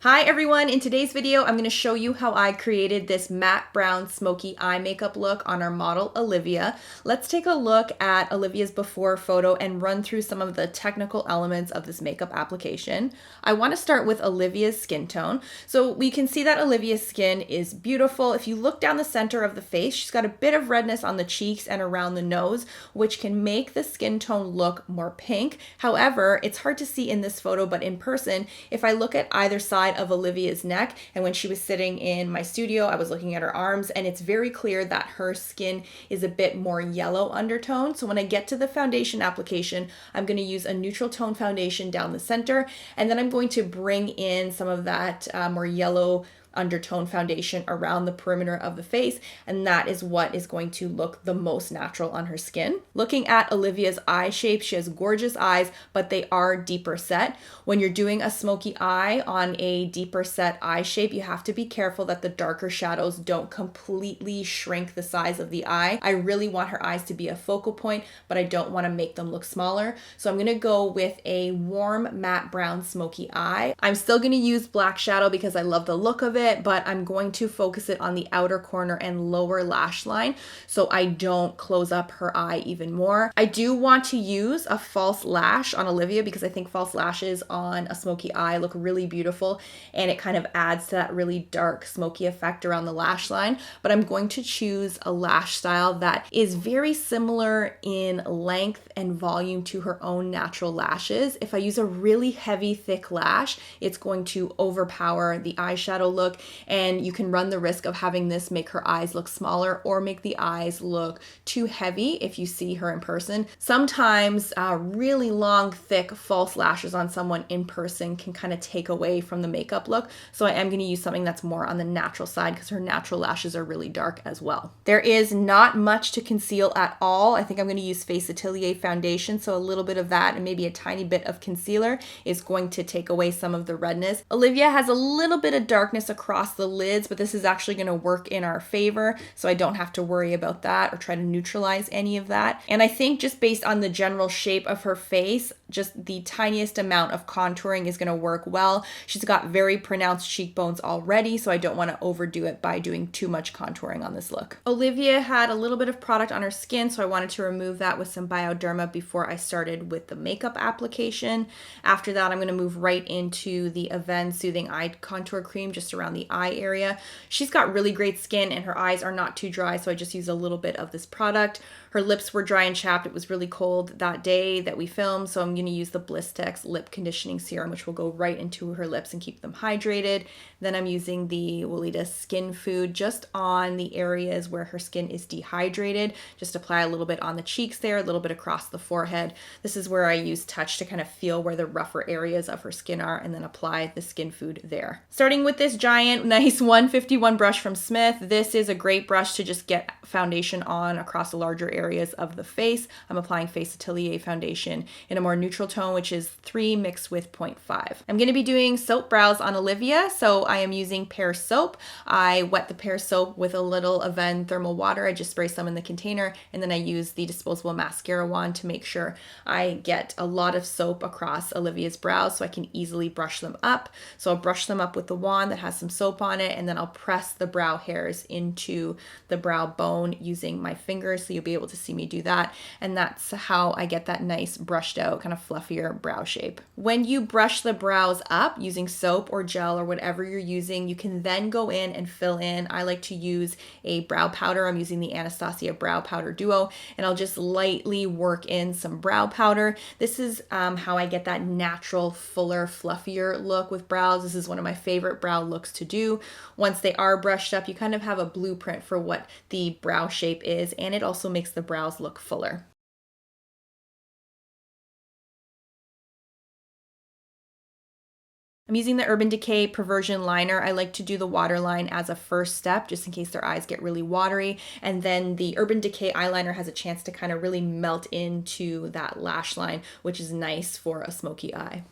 Hi everyone, in today's video I'm going to show you how I created this matte brown smoky eye makeup look on our model Olivia. Let's take a look at Olivia's before photo and run through some of the technical elements of this makeup application. I want to start with Olivia's skin tone. So we can see that Olivia's skin is beautiful. If you look down the center of the face, she's got a bit of redness on the cheeks and around the nose, which can make the skin tone look more pink. However, it's hard to see in this photo, but in person, if I look at either side of Olivia's neck, and when she was sitting in my studio, I was looking at her arms, and it's very clear that her skin is a bit more yellow undertone. So when I get to the foundation application, I'm going to use a neutral tone foundation down the center, and then I'm going to bring in some of that more yellow undertone foundation around the perimeter of the face, and that is what is going to look the most natural on her skin. Looking at Olivia's eye shape, she has gorgeous eyes, but they are deeper set. When you're doing a smoky eye on a deeper set eye shape, you have to be careful that the darker shadows don't completely shrink the size of the eye. I really want her eyes to be a focal point, but I don't want to make them look smaller. So I'm going to go with a warm matte brown smoky eye. I'm still going to use black shadow because I love the look of it, but I'm going to focus it on the outer corner and lower lash line so I don't close up her eye even more. I do want to use a false lash on Olivia because I think false lashes on a smoky eye look really beautiful, and it kind of adds to that really dark smoky effect around the lash line. But I'm going to choose a lash style that is very similar in length and volume to her own natural lashes. If I use a really heavy thick lash, it's going to overpower the eyeshadow look, and you can run the risk of having this make her eyes look smaller or make the eyes look too heavy if you see her in person. Sometimes really long, thick false lashes on someone in person can kind of take away from the makeup look. So I am going to use something that's more on the natural side because her natural lashes are really dark as well. There is not much to conceal at all. I think I'm going to use Atelier foundation, so a little bit of that and maybe a tiny bit of concealer is going to take away some of the redness. Olivia has a little bit of darkness across the lids, but this is actually going to work in our favor, so I don't have to worry about that or try to neutralize any of that. And I think just based on the general shape of her face, just the tiniest amount of contouring is going to work well. She's got very pronounced cheekbones already, so I don't want to overdo it by doing too much contouring on this look. Olivia had a little bit of product on her skin, so I wanted to remove that with some Bioderma before I started with the makeup application. After that, I'm going to move right into the Avene Soothing Eye Contour Cream just around the eye area. She's got really great skin and her eyes are not too dry, so I just use a little bit of this product. Her lips were dry and chapped. It was really cold that day that we filmed, so I'm going to use the Blistex Lip Conditioning Serum, which will go right into her lips and keep them hydrated. Then I'm using the Weleda Skin Food just on the areas where her skin is dehydrated. Just apply a little bit on the cheeks there, a little bit across the forehead. This is where I use touch to kind of feel where the rougher areas of her skin are, and then apply the Skin Food there. Starting with this giant, nice 151 brush from Smith. This is a great brush to just get foundation on across the larger areas of the face. I'm applying Atelier foundation in a more neutral tone, which is 3 mixed with 0.5. I'm going to be doing soap brows on Olivia, so I am using Pears Soap. I wet the Pears Soap with a little Avene thermal water. I just spray some in the container, and then I use the disposable mascara wand to make sure I get a lot of soap across Olivia's brows so I can easily brush them up. So I'll brush them up with the wand that has some soap on it, and then I'll press the brow hairs into the brow bone using my fingers, so you'll be able to see me do that. And that's how I get that nice brushed out, kind of fluffier brow shape. When you brush the brows up using soap or gel or whatever you're using, you can then go in and fill in. I like to use a brow powder. I'm using the Anastasia Brow Powder Duo, and I'll just lightly work in some brow powder. This is how I get that natural, fuller, fluffier look with brows. This is one of my favorite brow looks to do. Once they are brushed up, you kind of have a blueprint for what the brow shape is, and it also makes the brows look fuller. I'm using the Urban Decay Perversion liner. I like to do the waterline as a first step, just in case their eyes get really watery. And then the Urban Decay eyeliner has a chance to kind of really melt into that lash line, which is nice for a smoky eye.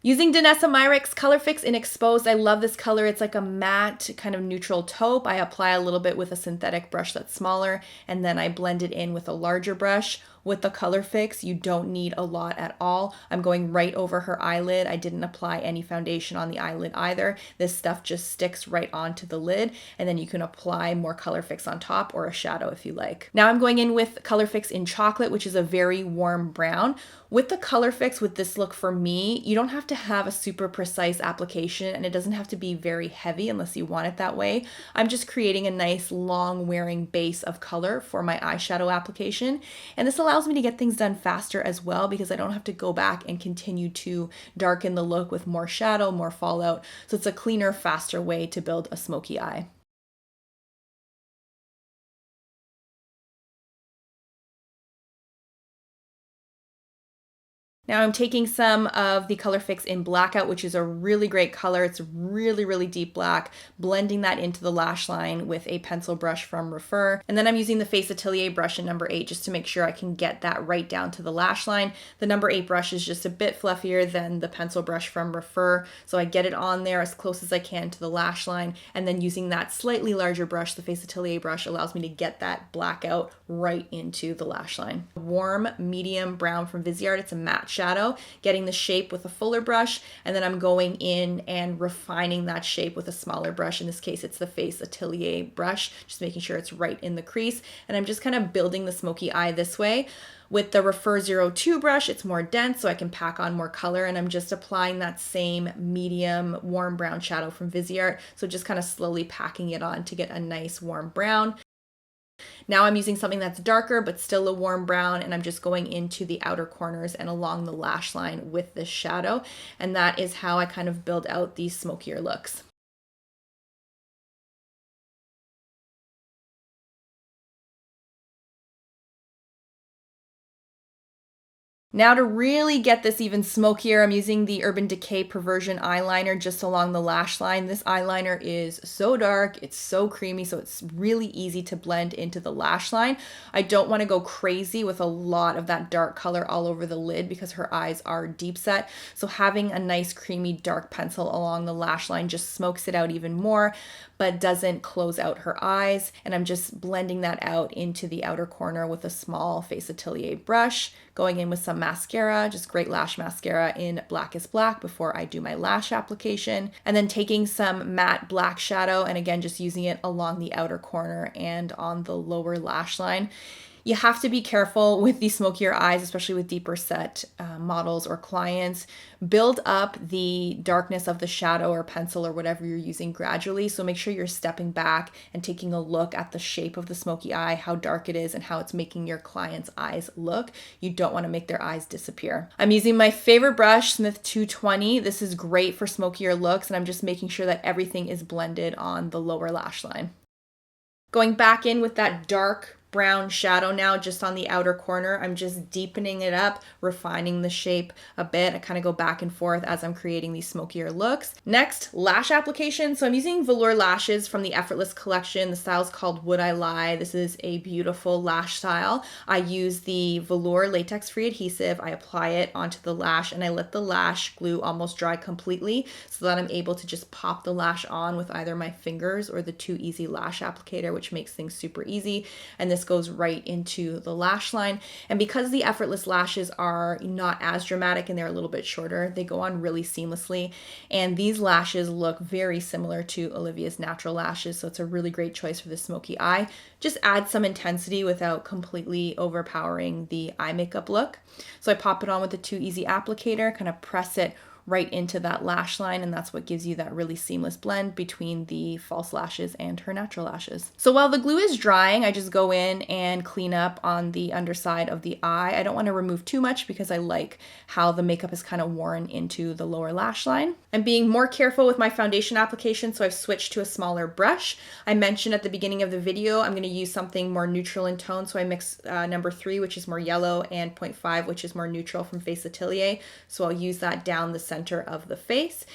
Using Danessa Myricks Colorfix in Exposed, I love this color. It's like a matte kind of neutral taupe. I apply a little bit with a synthetic brush that's smaller, and then I blend it in with a larger brush. With the Colorfix, you don't need a lot at all. I'm going right over her eyelid. I didn't apply any foundation on the eyelid either. This stuff just sticks right onto the lid, and then you can apply more Colorfix on top or a shadow if you like. Now I'm going in with Colorfix in Chocolate, which is a very warm brown. With the Colorfix, with this look for me, you don't have to have a super precise application, and it doesn't have to be very heavy unless you want it that way. I'm just creating a nice long wearing base of color for my eyeshadow application, and this allows me to get things done faster as well because I don't have to go back and continue to darken the look with more shadow, more fallout. So it's a cleaner, faster way to build a smoky eye. Now I'm taking some of the Colorfix in Blackout, which is a really great color. It's really, really deep black, blending that into the lash line with a pencil brush from Rephr. And then I'm using the Face Atelier brush in number 8 just to make sure I can get that right down to the lash line. The number 8 brush is just a bit fluffier than the pencil brush from Rephr, so I get it on there as close as I can to the lash line, and then using that slightly larger brush, the Face Atelier brush, allows me to get that blackout right into the lash line. Warm medium brown from Viseart. It's a matte shadow, getting the shape with a fuller brush, and then I'm going in and refining that shape with a smaller brush. In this case, it's the Face Atelier brush, just making sure it's right in the crease, and I'm just kind of building the smoky eye this way. With the Rephr 02 brush, it's more dense, so I can pack on more color, and I'm just applying that same medium warm brown shadow from Viseart, so just kind of slowly packing it on to get a nice warm brown. Now I'm using something that's darker but still a warm brown, and I'm just going into the outer corners and along the lash line with this shadow, and that is how I kind of build out these smokier looks. Now to really get this even smokier, I'm using the Urban Decay Perversion eyeliner just along the lash line. This eyeliner is so dark, it's so creamy, so it's really easy to blend into the lash line. I don't want to go crazy with a lot of that dark color all over the lid because her eyes are deep set. So having a nice creamy dark pencil along the lash line just smokes it out even more, but doesn't close out her eyes. And I'm just blending that out into the outer corner with a small Face Atelier brush, going in with some mascara, just great lash mascara in Blackest Black before I do my lash application, and then taking some matte black shadow and again just using it along the outer corner and on the lower lash line. You have to be careful with these smokier eyes, especially with deeper set models or clients. Build up the darkness of the shadow or pencil or whatever you're using gradually. So make sure you're stepping back and taking a look at the shape of the smoky eye, how dark it is, and how it's making your client's eyes look. You don't want to make their eyes disappear. I'm using my favorite brush, Smith 220. This is great for smokier looks, and I'm just making sure that everything is blended on the lower lash line. Going back in with that dark brown shadow now just on the outer corner. I'm just deepening it up, refining the shape a bit. I kind of go back and forth as I'm creating these smokier looks. Next, lash application. So I'm using velour lashes from the Effortless collection. The style is called Would I Lie. This is a beautiful lash style. I use the velour latex-free adhesive. I apply it onto the lash and I let the lash glue almost dry completely so that I'm able to just pop the lash on with either my fingers or the Too Easy lash applicator, which makes things super easy. And this goes right into the lash line. And because the Effortless lashes are not as dramatic and they're a little bit shorter, they go on really seamlessly. And these lashes look very similar to Olivia's natural lashes, so it's a really great choice for the smoky eye. Just add some intensity without completely overpowering the eye makeup look. So I pop it on with the Too Easy applicator, kind of press it right into that lash line, and that's what gives you that really seamless blend between the false lashes and her natural lashes. So while the glue is drying, I just go in and clean up on the underside of the eye. I don't want to remove too much because I like how the makeup is kind of worn into the lower lash line. I'm being more careful with my foundation application, so I've switched to a smaller brush. I mentioned at the beginning of the video I'm going to use something more neutral in tone, so I mix number 3, which is more yellow, and 0.5, which is more neutral from Face Atelier. So I'll use that down the center of the face.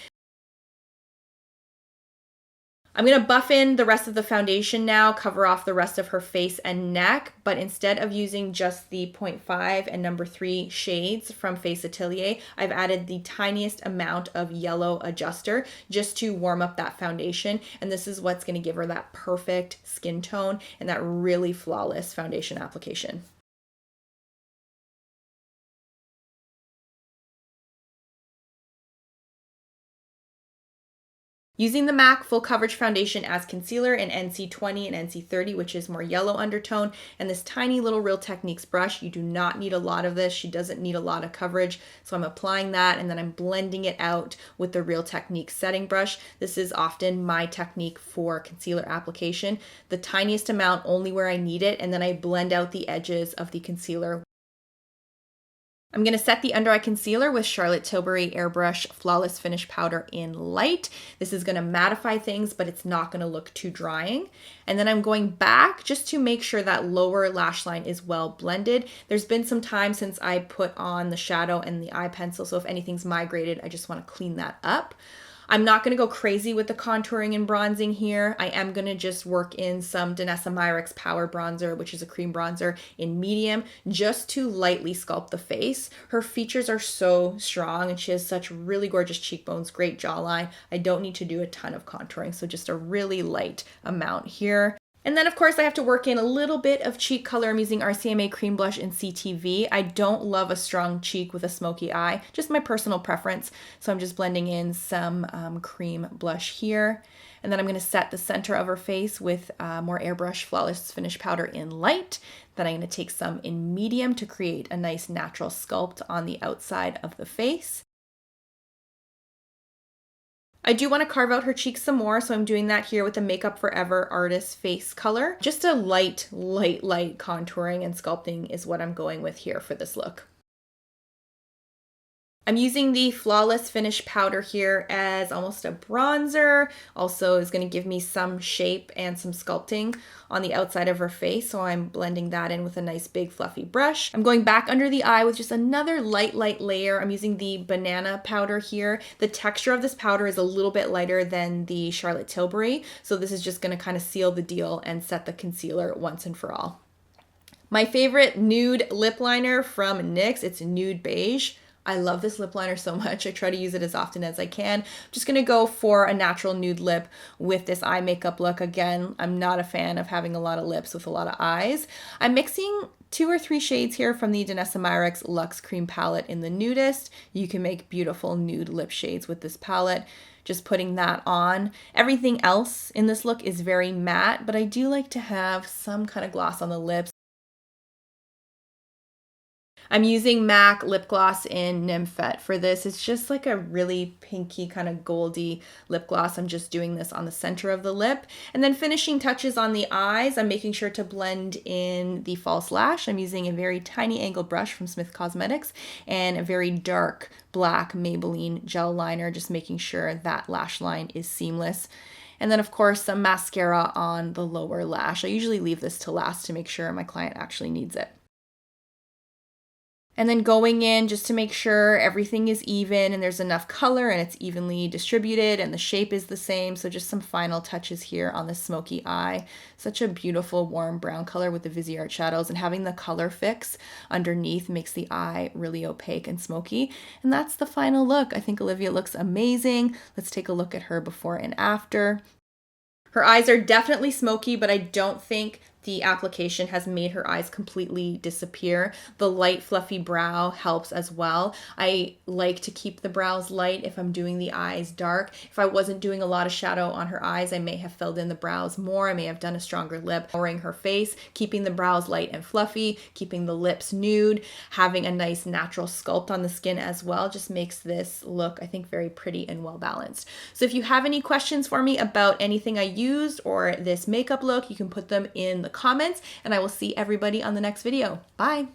I'm going to buff in the rest of the foundation now, cover off the rest of her face and neck, but instead of using just the 0.5 and number 3 shades from Face Atelier, I've added the tiniest amount of yellow adjuster just to warm up that foundation, and this is what's going to give her that perfect skin tone and that really flawless foundation application. Using the MAC Full Coverage Foundation as concealer in NC20 and NC30, which is more yellow undertone, and this tiny little Real Techniques brush. You do not need a lot of this. She doesn't need a lot of coverage. So I'm applying that and then I'm blending it out with the Real Techniques setting brush. This is often my technique for concealer application. The tiniest amount only where I need it, and then I blend out the edges of the concealer. I'm going to set the under eye concealer with Charlotte Tilbury Airbrush Flawless Finish Powder in light. This is going to mattify things, but it's not going to look too drying. And then I'm going back just to make sure that lower lash line is well blended. There's been some time since I put on the shadow and the eye pencil, so if anything's migrated, I just want to clean that up. I'm not going to go crazy with the contouring and bronzing here. I am going to just work in some Danessa Myricks Power Bronzer, which is a cream bronzer in medium, just to lightly sculpt the face. Her features are so strong and she has such really gorgeous cheekbones, great jawline. I don't need to do a ton of contouring, so just a really light amount here. And then of course I have to work in a little bit of cheek color. I'm using RCMA Cream Blush in CTV. I don't love a strong cheek with a smoky eye, just my personal preference. So I'm just blending in some cream blush here. And then I'm gonna set the center of her face with more Airbrush Flawless Finish Powder in light. Then I'm gonna take some in medium to create a nice natural sculpt on the outside of the face. I do want to carve out her cheeks some more, so I'm doing that here with the Makeup Forever Artist Face Color. Just a light contouring and sculpting is what I'm going with here for this look. I'm using the Flawless Finish Powder here as almost a bronzer. Also is going to give me some shape and some sculpting on the outside of her face. So I'm blending that in with a nice big fluffy brush. I'm going back under the eye with just another light layer. I'm using the banana powder here. The texture of this powder is a little bit lighter than the Charlotte Tilbury. So this is just going to kind of seal the deal and set the concealer once and for all. My favorite nude lip liner from NYX, it's Nude Beige. I love this lip liner so much. I try to use it as often as I can. I'm just going to go for a natural nude lip with this eye makeup look. Again, I'm not a fan of having a lot of lips with a lot of eyes. I'm mixing 2 or 3 shades here from the Danessa Myricks Luxe Cream Palette in the Nudist. You can make beautiful nude lip shades with this palette. Just putting that on. Everything else in this look is very matte, but I do like to have some kind of gloss on the lips. I'm using MAC lip gloss in Nymphette for this. It's just like a really pinky kind of goldy lip gloss. I'm just doing this on the center of the lip. And then finishing touches on the eyes, I'm making sure to blend in the false lash. I'm using a very tiny angled brush from Smith Cosmetics and a very dark black Maybelline gel liner, just making sure that lash line is seamless. And then of course some mascara on the lower lash. I usually leave this to last to make sure my client actually needs it. And then going in just to make sure everything is even and there's enough color and it's evenly distributed and the shape is the same. So just some final touches here on the smoky eye. Such a beautiful warm brown color with the Viseart shadows, and having the Colorfix underneath makes the eye really opaque and smoky. And that's the final look. I think Olivia looks amazing. Let's take a look at her before and after. Her eyes are definitely smoky, but I don't think the application has made her eyes completely disappear. The light fluffy brow helps as well. I like to keep the brows light if I'm doing the eyes dark. If I wasn't doing a lot of shadow on her eyes, I may have filled in the brows more. I may have done a stronger lip, lowering her face, keeping the brows light and fluffy, keeping the lips nude, having a nice natural sculpt on the skin as well just makes this look, I think, very pretty and well balanced. So if you have any questions for me about anything I used or this makeup look, you can put them in the comments, and I will see everybody on the next video. Bye.